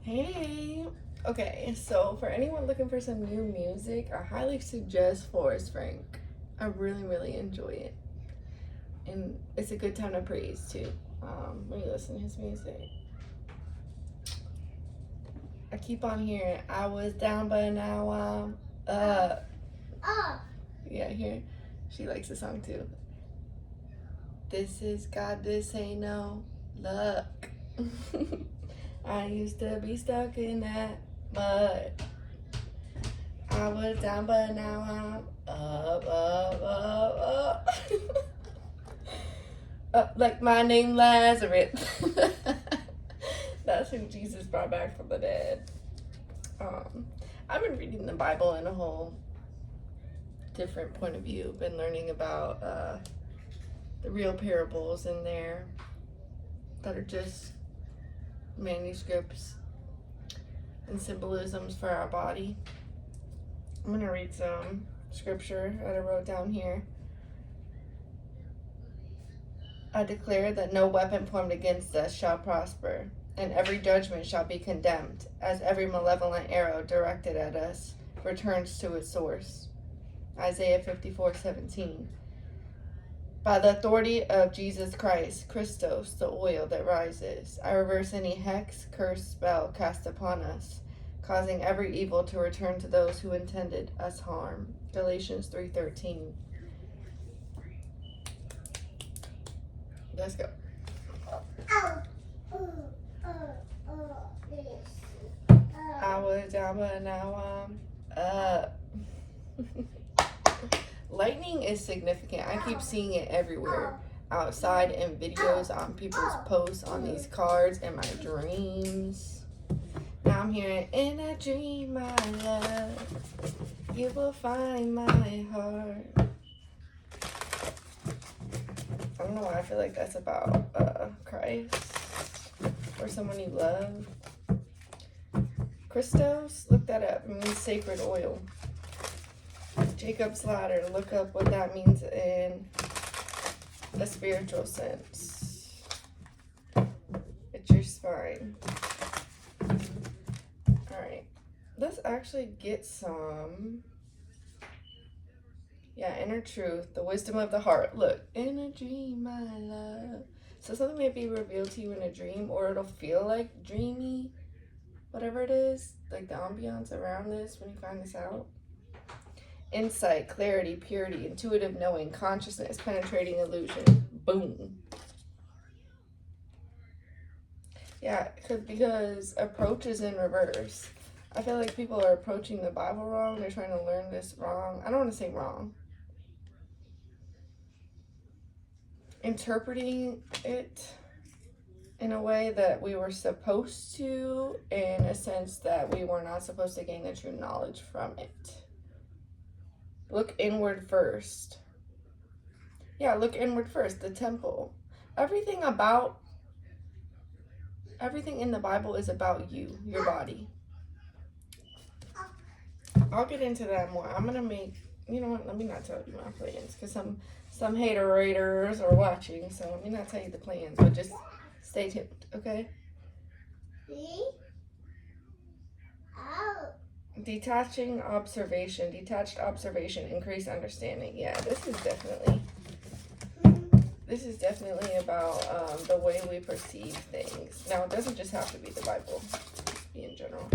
Hey. Okay, so for anyone looking for some new music, I highly suggest Forrest Frank. I really, really enjoy it. And it's a good time to praise too when you listen to his music. I keep on hearing, I was down, but now I'm up. Yeah, here. She likes the song too. This is God, this ain't no luck. I used to be stuck in that mud. I was down, but now I'm up, up, up, up. Up like my name Lazarus. That's who Jesus brought back from the dead. I've been reading the Bible in a whole different point of view. Been learning about the real parables in there that are just manuscripts and symbolisms for our body. I'm going to read some scripture that I wrote down here. I declare that no weapon formed against us shall prosper, and every judgment shall be condemned, as every malevolent arrow directed at us returns to its source. Isaiah 54:17. By the authority of Jesus Christ, Christos, the oil that rises, I reverse any hex, curse, spell cast upon us, causing every evil to return to those who intended us harm. Galatians 3:13. Let's go. I was down, but now I'm up. Lightning is significant. I keep seeing it everywhere. Outside in videos, on people's posts, on these cards, in my dreams. Now I'm hearing, in a dream, my love, you will find my heart. I don't know why I feel like that's about Christ or someone you love. Christos, look that up. It means sacred oil. Jacob's ladder, look up what that means in a spiritual sense. It's your spine. Alright, let's actually get some. Yeah, inner truth, the wisdom of the heart. Look, in a dream, my love. So something may be revealed to you in a dream, or it'll feel like dreamy, whatever it is, like the ambiance around this when you find this out. Insight, clarity, purity, intuitive knowing, consciousness, penetrating illusion. Boom. Yeah, because approach is in reverse. I feel like people are approaching the Bible wrong. They're trying to learn this wrong. I don't want to say wrong. Interpreting it in a way that we were supposed to, in a sense that we were not supposed to gain the true knowledge from it. Look inward first. Yeah, look inward first. The temple. Everything in the Bible is about you, your body. I'll get into that more. I'm going to make, you know what, let me not tell you my plans, because some haterators are watching, so let me not tell you the plans, but just stay tuned, okay? Detached observation, increased understanding. Yeah, this is definitely about the way we perceive things. Now, it doesn't just have to be the Bible, just be in general.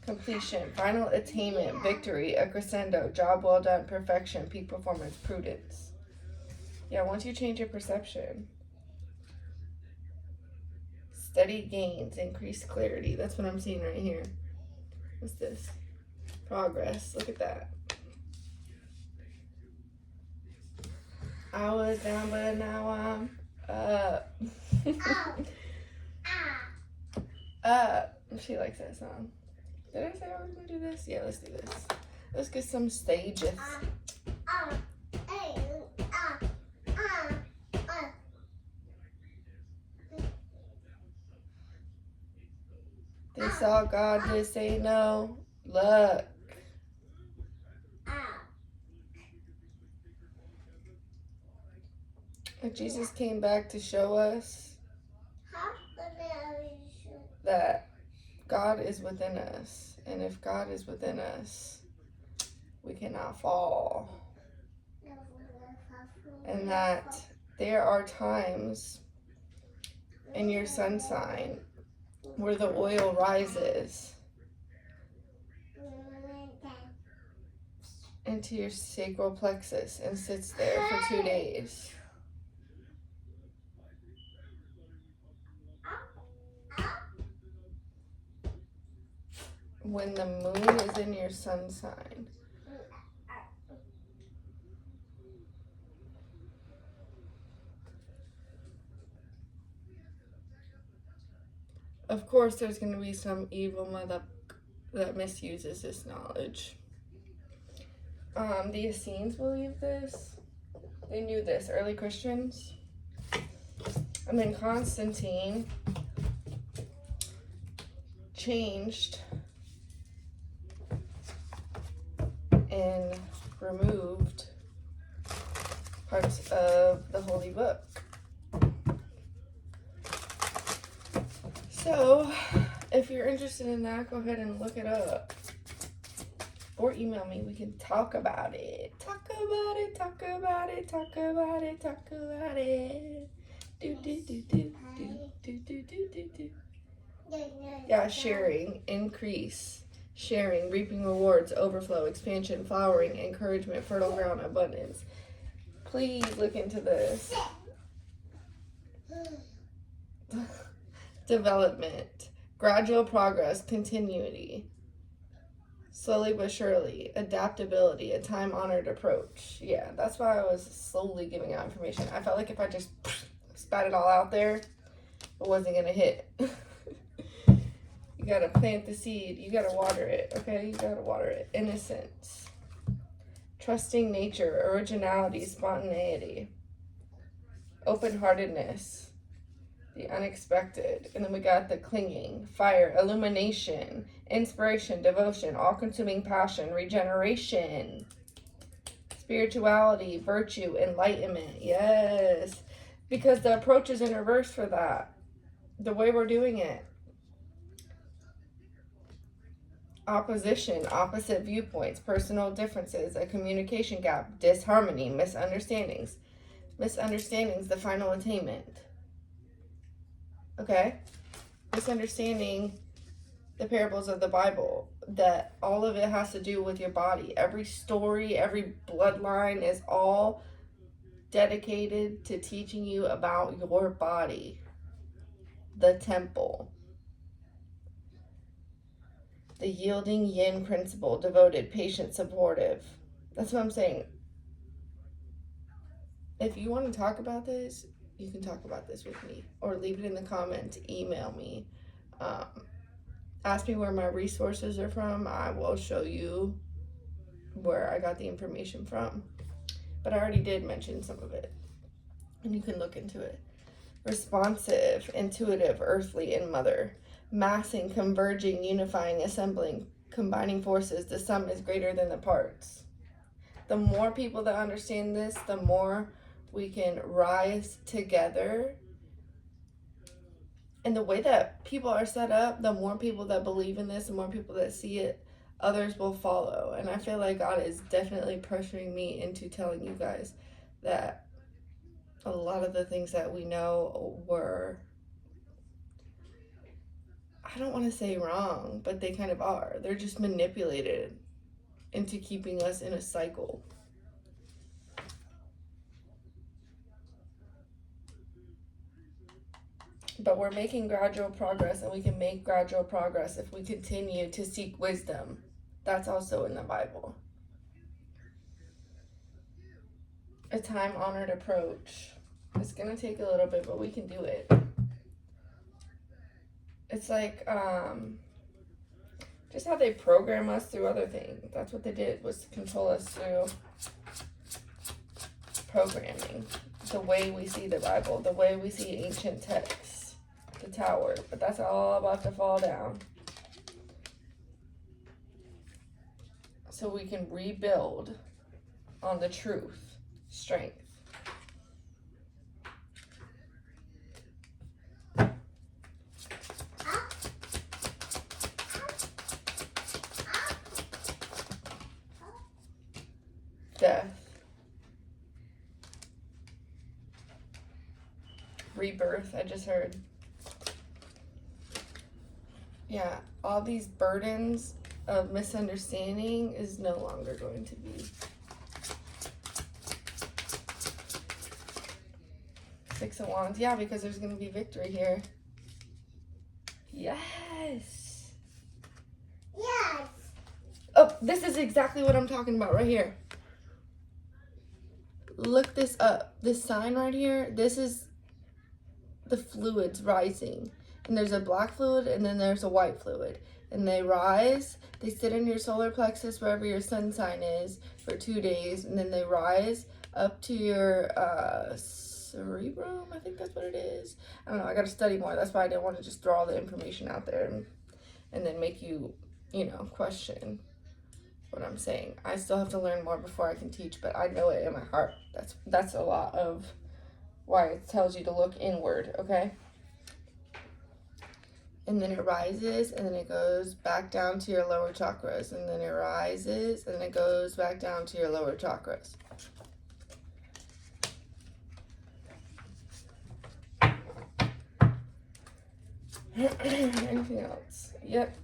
Completion, final attainment, victory, a crescendo, job well done, perfection, peak performance, prudence. Yeah, once you change your perception. Steady gains, increased clarity. That's what I'm seeing right here. What's this? Progress. Look at that. I was down, but now I'm up. Up. She likes that song. Did I say I was going to do this? Yeah, let's do this. Let's get some stages. This all God, this ain't no luck. Jesus came back to show us that God is within us. And if God is within us, we cannot fall. And that there are times in your sun sign where the oil rises into your sacral plexus and sits there for 2 days. When the moon is in your sun sign. Of course, there's going to be some evil mother that misuses this knowledge. The Essenes believe this. They knew this, early Christians. And then Constantine changed and removed parts of the Holy Book. So, if you're interested in that, go ahead and look it up. Or email me. We can talk about it. Talk about it, talk about it, talk about it, talk about it. Do, do, do, do, do, do, do, do, do, do. Yeah, sharing, increase. Sharing, reaping rewards, overflow, expansion, flowering, encouragement, fertile ground, abundance. Please look into this. Development, gradual progress, continuity, slowly but surely, adaptability, a time-honored approach. Yeah, that's why I was slowly giving out information. I felt like if I just spat it all out there, it wasn't going to hit. You got to plant the seed. You got to water it, okay? You got to water it. Innocence, trusting nature, originality, spontaneity, open-heartedness, the unexpected. And then we got the clinging, fire, illumination, inspiration, devotion, all-consuming passion, regeneration, spirituality, virtue, enlightenment. Yes, because the approach is in reverse for that. The way we're doing it. Opposition, opposite viewpoints, personal differences, a communication gap, disharmony, misunderstandings. Misunderstandings, the final attainment. Okay? Misunderstanding the parables of the Bible, that all of it has to do with your body. Every story, every bloodline is all dedicated to teaching you about your body, the temple. The yielding yin principle, devoted, patient, supportive. That's what I'm saying. If you want to talk about this, you can talk about this with me. Or leave it in the comments, email me. Ask me where my resources are from. I will show you where I got the information from. But I already did mention some of it. And you can look into it. Responsive, intuitive, earthly, and mother. Massing, converging, unifying, assembling, combining forces. The sum is greater than the parts. The more people that understand this, the more we can rise together. And the way that people are set up, the more people that believe in this, the more people that see it, others will follow. And I feel like God is definitely pressuring me into telling you guys that a lot of the things that we know were, I don't want to say wrong, but they kind of are. They're just manipulated into keeping us in a cycle. But we're making gradual progress, and we can make gradual progress if we continue to seek wisdom. That's also in the Bible. A time-honored approach. It's going to take a little bit, but we can do it. It's like just how they program us through other things. That's what they did, was to control us through programming. The way we see the Bible, the way we see ancient texts, the tower. But that's all about to fall down. So we can rebuild on the truth, strength. death, rebirth, I just heard. Yeah, all these burdens of misunderstanding is no longer going to be. Six of Wands, yeah, because there's going to be victory here. Yes. Yes. Oh, this is exactly what I'm talking about right here. Look this up. This sign right here, this is the fluids rising. And there's a black fluid and then there's a white fluid. And they rise, they sit in your solar plexus wherever your sun sign is for 2 days. And then they rise up to your cerebrum, I think that's what it is. I don't know, I got to study more. That's why I didn't want to just throw all the information out there and then make you, you know, question what I'm saying. I still have to learn more before I can teach, but I know it in my heart. That's a lot of why it tells you to look inward, okay? And then it rises, and then it goes back down to your lower chakras, and then it rises, and then it goes back down to your lower chakras. Anything else? Yep.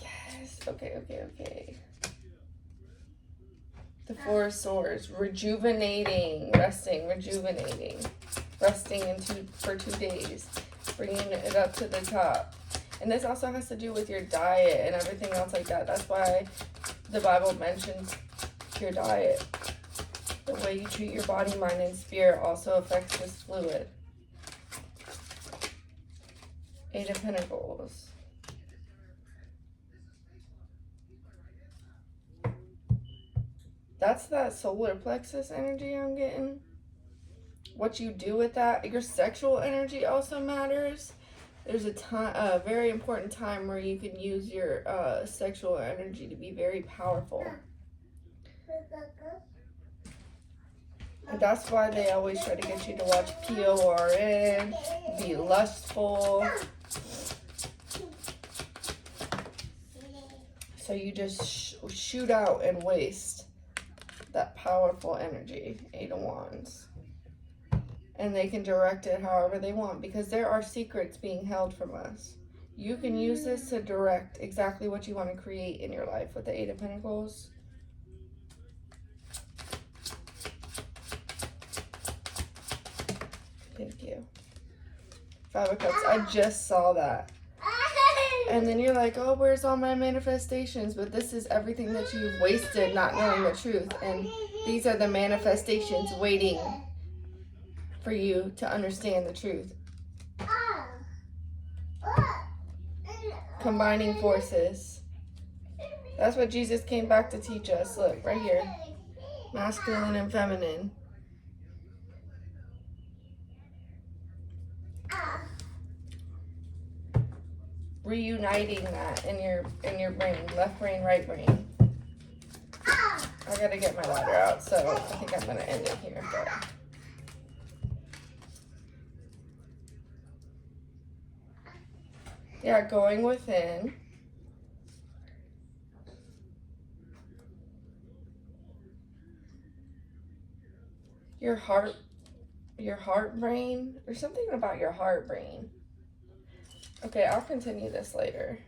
Yes. Okay. The Four of Swords. Rejuvenating. Resting. Rejuvenating. Resting for 2 days. Bringing it up to the top. And this also has to do with your diet and everything else like that. That's why the Bible mentions your diet. The way you treat your body, mind, and spirit also affects this fluid. Eight of Pentacles. That's that solar plexus energy I'm getting. What you do with that. Your sexual energy also matters. There's a very important time where you can use your sexual energy to be very powerful. And that's why they always try to get you to watch PORN, be lustful. So you just shoot out and waste that powerful energy, Eight of Wands. And they can direct it however they want because there are secrets being held from us. You can use this to direct exactly what you want to create in your life with the Eight of Pentacles. Thank you. Five of Cups. I just saw that. And then you're like, oh, where's all my manifestations? But this is everything that you've wasted not knowing the truth. And these are the manifestations waiting for you to understand the truth. Combining forces. That's what Jesus came back to teach us. Look, right here. Masculine and feminine. Reuniting that in your brain, left brain, right brain. I gotta get my ladder out, so I think I'm gonna end it here. But yeah, going within. Your heart brain. There's something about your heart brain. Okay, I'll continue this later.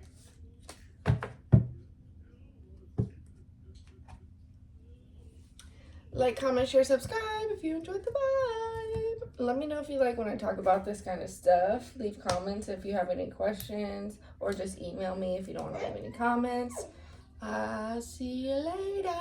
Like, comment, share, subscribe if you enjoyed the vibe. Let me know if you like when I talk about this kind of stuff. Leave comments if you have any questions, or just email me if you don't want to leave any comments. I'll see you later.